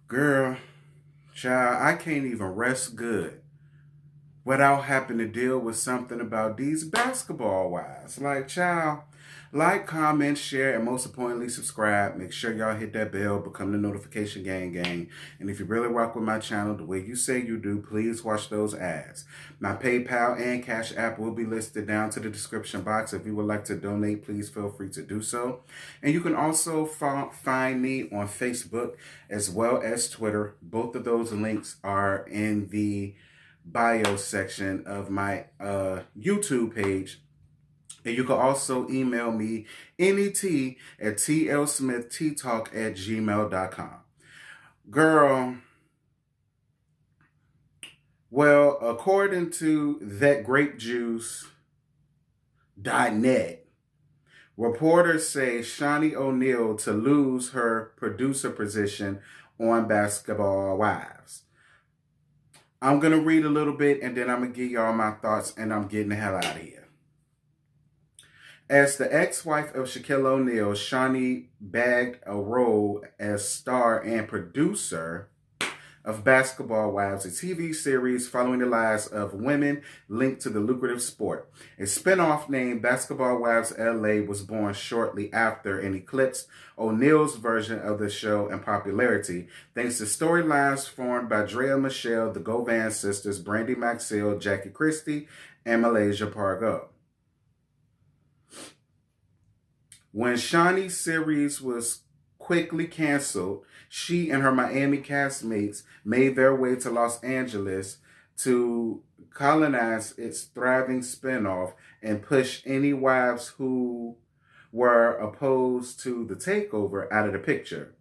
Girl, child, I can't even rest good without having to deal with something about these basketball wives. Like, child, like, comment, share, and most importantly, subscribe. Make sure y'all hit that bell, become the notification gang. And if you really rock with my channel the way you say you do, please watch those ads. My PayPal and Cash App will be listed down to the description box. If you would like to donate, please feel free to do so. And you can also find me on Facebook as well as Twitter. Both of those links are in the bio section of my YouTube page. And you can also email me NET at tlsmittheatalk@gmail.com. Girl, well, according to thatgrapejuice.net, reporters say Shaunie O'Neal to lose her producer position on Basketball Wives. I'm going to read a little bit and then I'm going to give y'all my thoughts and I'm getting the hell out of here. As the ex-wife of Shaquille O'Neal, Shaunie bagged a role as star and producer of Basketball Wives, a TV series following the lives of women linked to the lucrative sport. A spinoff named Basketball Wives LA was born shortly after and eclipsed O'Neal's version of the show in popularity, thanks to storylines formed by Drea Michelle, the Govan sisters, Brandy Maxwell, Jackie Christie, and Malaysia Pargo. When Shaunie's series was quickly canceled, she and her Miami castmates made their way to Los Angeles to colonize its thriving spinoff and push any wives who were opposed to the takeover out of the picture.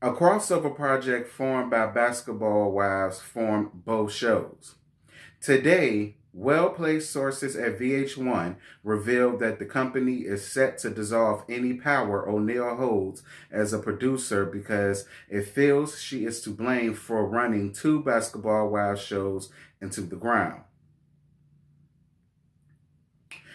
A crossover project formed by Basketball Wives formed both shows. Today, well-placed sources at VH1 revealed that the company is set to dissolve any power O'Neal holds as a producer because it feels she is to blame for running two Basketball Wives shows into the ground.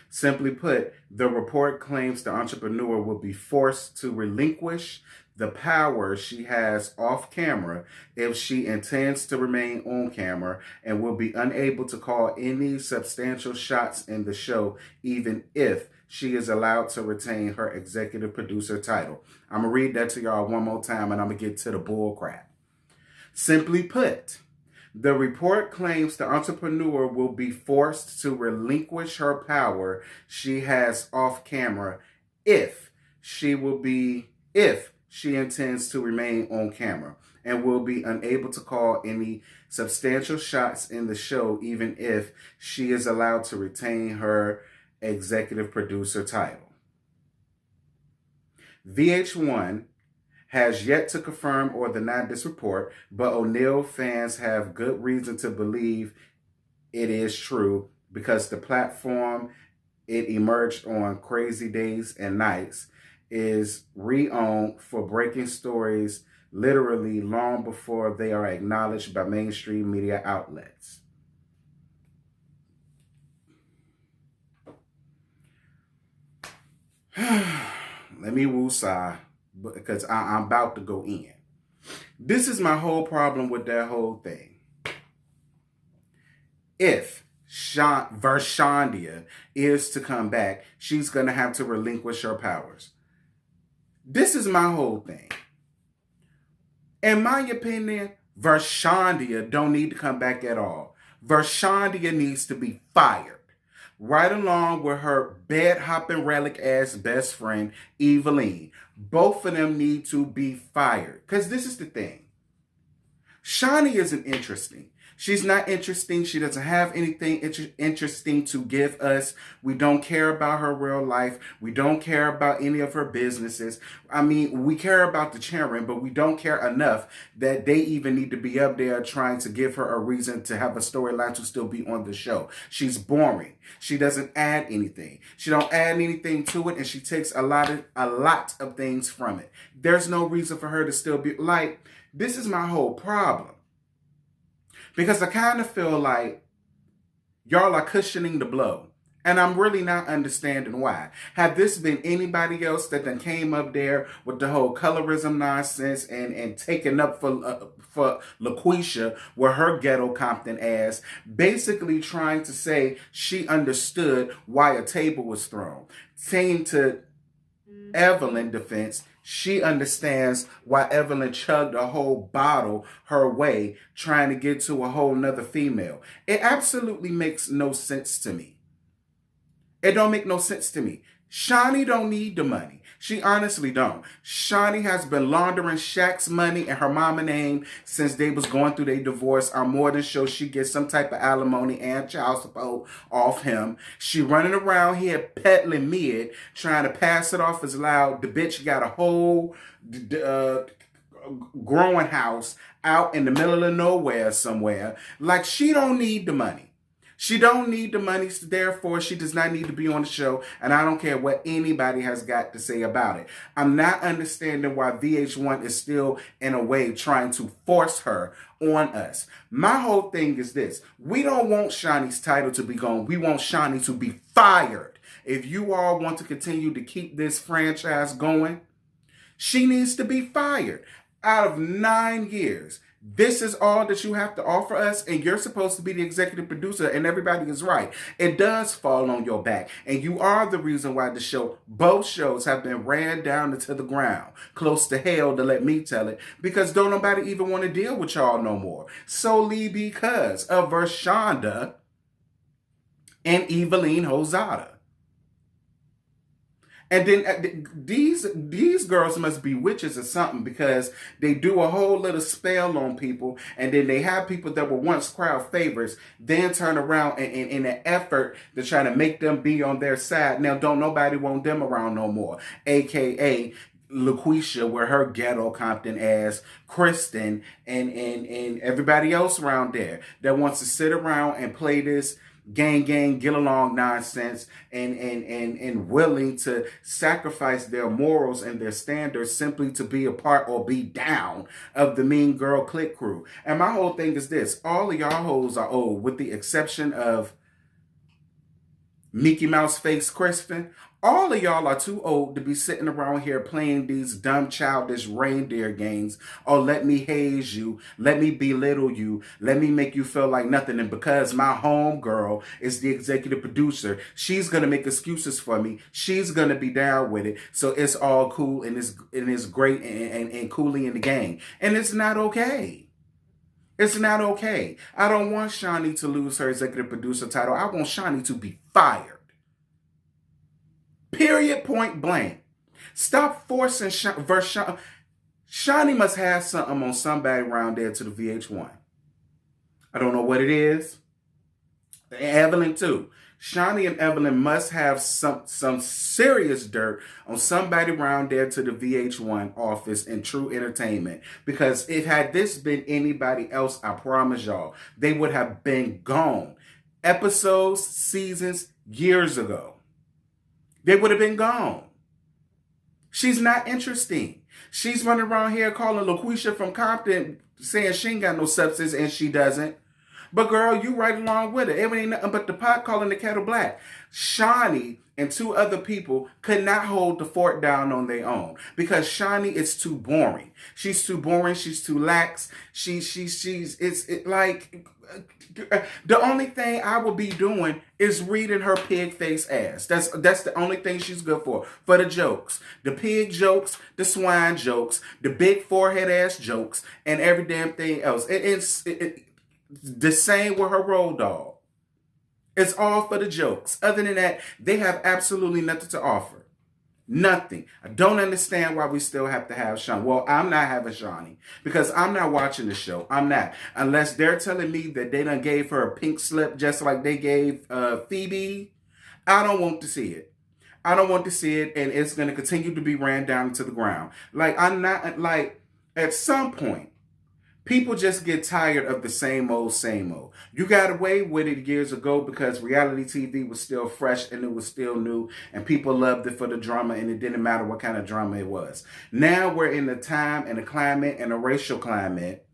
Simply put, the report claims the entrepreneur will be forced to relinquish the power she has off camera if she intends to remain on camera and will be unable to call any substantial shots in the show, even if she is allowed to retain her executive producer title. I'm going to read that to y'all one more time and I'm going to get to the bull crap. Simply put, the report claims the entrepreneur will be forced to relinquish her power she has off camera if she intends to remain on camera and will be unable to call any substantial shots in the show, even if she is allowed to retain her executive producer title. VH1 has yet to confirm or deny this report, but O'Neal fans have good reason to believe it is true because the platform it emerged on, Crazy Days and Nights, is re-owned for breaking stories literally long before they are acknowledged by mainstream media outlets. Let me woosah, because I'm about to go in. This is my whole problem with that whole thing. If Vershandia is to come back, she's going to have to relinquish her powers. This is my whole thing. In my opinion, Vershandia don't need to come back at all. Vershandia needs to be fired. Right along with her bed-hopping relic-ass best friend, Eveline. Both of them need to be fired. Because this is the thing. Shaunie isn't interesting. She's not interesting. She doesn't have anything interesting to give us. We don't care about her real life. We don't care about any of her businesses. I mean, we care about the chairman, but we don't care enough that they even need to be up there trying to give her a reason to have a storyline to still be on the show. She's boring. She doesn't add anything. She don't add anything to it, and she takes a lot of things from it. There's no reason for her to still be like, this is my whole problem. Because I kind of feel like y'all are cushioning the blow. And I'm really not understanding why. Had this been anybody else that then came up there with the whole colorism nonsense and taken up for LaQuisha with her ghetto Compton ass, basically trying to say she understood why a table was thrown. Saying to Evelyn's defense, she understands why Evelyn chugged a whole bottle her way trying to get to a whole nother female. It absolutely makes no sense to me. It don't make no sense to me. Shaunie don't need the money. She honestly don't. Shaunie has been laundering Shaq's money and her mama name since they was going through their divorce. I'm more than sure she gets some type of alimony and child support off him. She running around here peddling mid, trying to pass it off as loud. The bitch got a whole growing house out in the middle of nowhere somewhere. Like, she don't need the money. She don't need the money, therefore she does not need to be on the show, and I don't care what anybody has got to say about it. I'm not understanding why VH1 is still, in a way, trying to force her on us. My whole thing is this. We don't want Shaunie's title to be gone. We want Shaunie to be fired. If you all want to continue to keep this franchise going, she needs to be fired. Out of 9 years, this is all that you have to offer us, and you're supposed to be the executive producer, and everybody is right. It does fall on your back, and you are the reason why both shows have been ran down into the ground, close to hell to let me tell it, because don't nobody even want to deal with y'all no more. Solely because of Vershonda and Eveline Hosada. And then these girls must be witches or something, because they do a whole little spell on people, and then they have people that were once crowd favorites, then turn around and in an effort to try to make them be on their side. Now, don't nobody want them around no more, a.k.a. LaQuisha with her ghetto Compton ass, Kristen, and everybody else around there that wants to sit around and play this gang, get along nonsense and willing to sacrifice their morals and their standards simply to be a part or be down of the Mean Girl clique crew. And my whole thing is this. All of y'all hoes are old, with the exception of Mickey Mouse face Crispin. All of y'all are too old to be sitting around here playing these dumb, childish reindeer games. Or let me haze you, let me belittle you, let me make you feel like nothing. And because my homegirl is the executive producer, she's going to make excuses for me. She's going to be down with it. So it's all cool and it's great and coolly in the game. And it's not okay. It's not okay. I don't want Shaunie to lose her executive producer title. I want Shaunie to be fired. Period, point blank. Stop forcing Shaunie must have something on somebody around there to the VH1. I don't know what it is. Evelyn too. Shaunie and Evelyn must have some serious dirt on somebody around there to the VH1 office in True Entertainment. Because if had this been anybody else, I promise y'all, they would have been gone. Episodes, seasons, years ago. They would have been gone. She's not interesting. She's running around here calling LaQuisha from Compton, saying she ain't got no substance, and she doesn't. But girl, you right along with it. It ain't nothing but the pot calling the kettle black. Shaunie and 2 other people could not hold the fort down on their own, because Shaunie is too boring. She's too boring. She's too lax. The only thing I will be doing is reading her pig face ass. That's the only thing she's good for the jokes. The pig jokes, the swine jokes, the big forehead ass jokes, and every damn thing else. It's the same with her road dog. It's all for the jokes. Other than that, they have absolutely nothing to offer. Nothing. I don't understand why we still have to have Shaunie. Well, I'm not having Shaunie because I'm not watching the show. I'm not. Unless they're telling me that they done gave her a pink slip just like they gave Phoebe. I don't want to see it. I don't want to see it, and it's going to continue to be ran down into the ground. At some point, people just get tired of the same old, same old. You got away with it years ago because reality TV was still fresh and it was still new and people loved it for the drama, and it didn't matter what kind of drama it was. Now we're in a time and a climate and a racial climate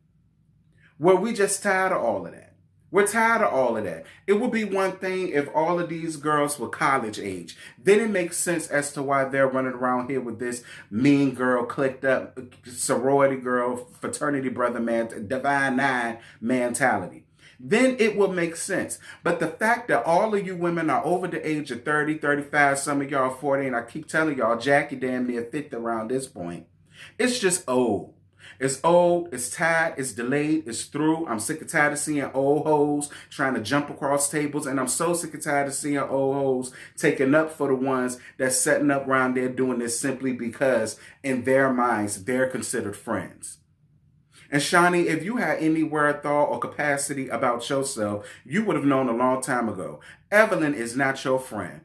where we just tired of all of that. We're tired of all of that. It would be one thing if all of these girls were college age. Then it makes sense as to why they're running around here with this mean girl, clicked up, sorority girl, fraternity brother man, divine nine mentality. Then it will make sense. But the fact that all of you women are over the age of 30, 35, some of y'all 40, and I keep telling y'all, Jackie damn near 50 around this point, it's just old. It's old, it's tired, it's delayed, it's through. I'm sick and tired of seeing old hoes trying to jump across tables, and I'm so sick and tired of seeing old hoes taking up for the ones that's setting up around there doing this simply because in their minds, they're considered friends. And Shaunie, if you had any wherewithal or capacity about yourself, you would have known a long time ago. Evelyn is not your friend.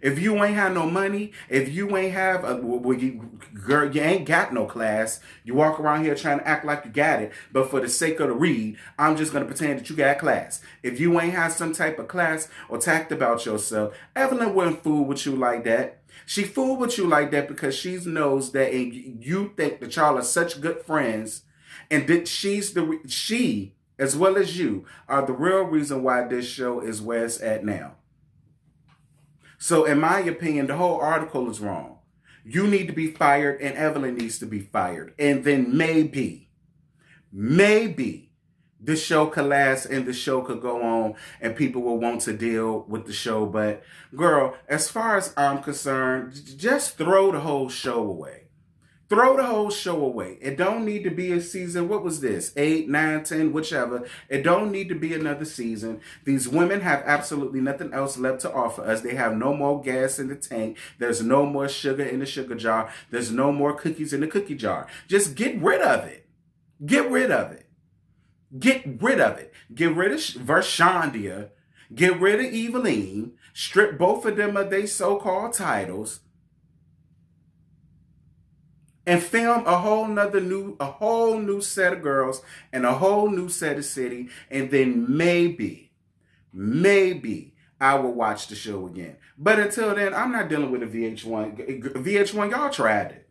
If you ain't have no money, if you ain't have, girl, you ain't got no class. You walk around here trying to act like you got it, but for the sake of the read, I'm just going to pretend that you got class. If you ain't have some type of class or tact about yourself, Evelyn wouldn't fool with you like that. She fooled with you like that because she knows that you think that y'all are such good friends, and that she, as well as you, are the real reason why this show is where it's at now. So in my opinion, the whole article is wrong. You need to be fired and Evelyn needs to be fired. And then maybe the show could last and the show could go on and people will want to deal with the show. But girl, as far as I'm concerned, just throw the whole show away. Throw the whole show away. It don't need to be a season. What was this? 8, 9, 10, whichever. It don't need to be another season. These women have absolutely nothing else left to offer us. They have no more gas in the tank. There's no more sugar in the sugar jar. There's no more cookies in the cookie jar. Just get rid of it. Get rid of it. Get rid of it. Get rid of Vershandia. Get rid of Eveline. Strip both of them of their so-called titles. And film a whole new set of girls and a whole new set of city. And then maybe I will watch the show again. But until then, I'm not dealing with a VH1. VH1, y'all tried it.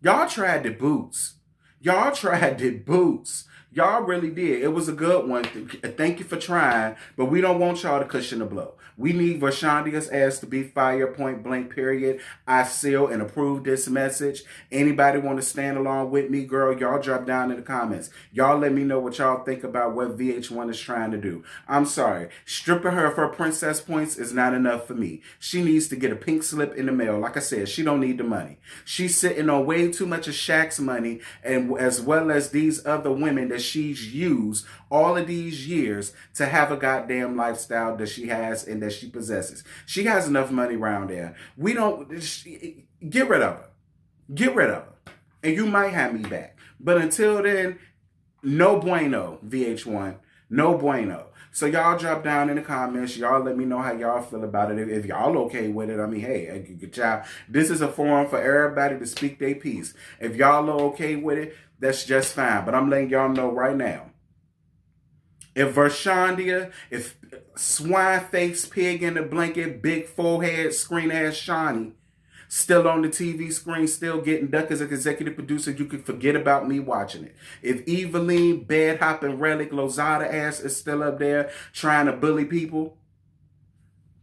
Y'all tried the boots. Y'all tried the boots. Y'all really did. It was a good one. Thank you for trying, but we don't want y'all to cushion the blow. We need Vershandia's ass to be fired, point blank, period. I seal and approve this message. Anybody want to stand along with me, girl, y'all drop down in the comments. Y'all let me know what y'all think about what VH1 is trying to do. I'm sorry. Stripping her of her princess points is not enough for me. She needs to get a pink slip in the mail. Like I said, she don't need the money. She's sitting on way too much of Shaq's money, and as well as these other women that she's used all of these years to have a goddamn lifestyle that she has and that she possesses. She has enough money around there. Get rid of her. Get rid of her. And you might have me back. But until then, no bueno, VH1. No bueno. So y'all drop down in the comments. Y'all let me know how y'all feel about it. If y'all okay with it, I mean, hey, good job. This is a forum for everybody to speak their piece. If y'all are okay with it, that's just fine. But I'm letting y'all know right now. If Vershandia, if swine face, pig in the blanket, big forehead, screen ass Shaunie, still on the TV screen, still getting duck as an executive producer, you can forget about me watching it. If Eveline, bed hopping relic, Lozada ass is still up there trying to bully people,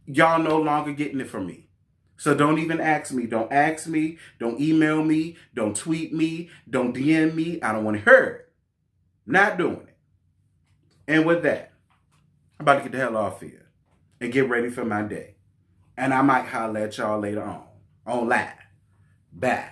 y'all no longer getting it from me. So don't even ask me. Don't ask me. Don't email me. Don't tweet me. Don't DM me. I don't want to hear it. Not doing it. And with that, I'm about to get the hell off here and get ready for my day. And I might holler at y'all later on live. Bye.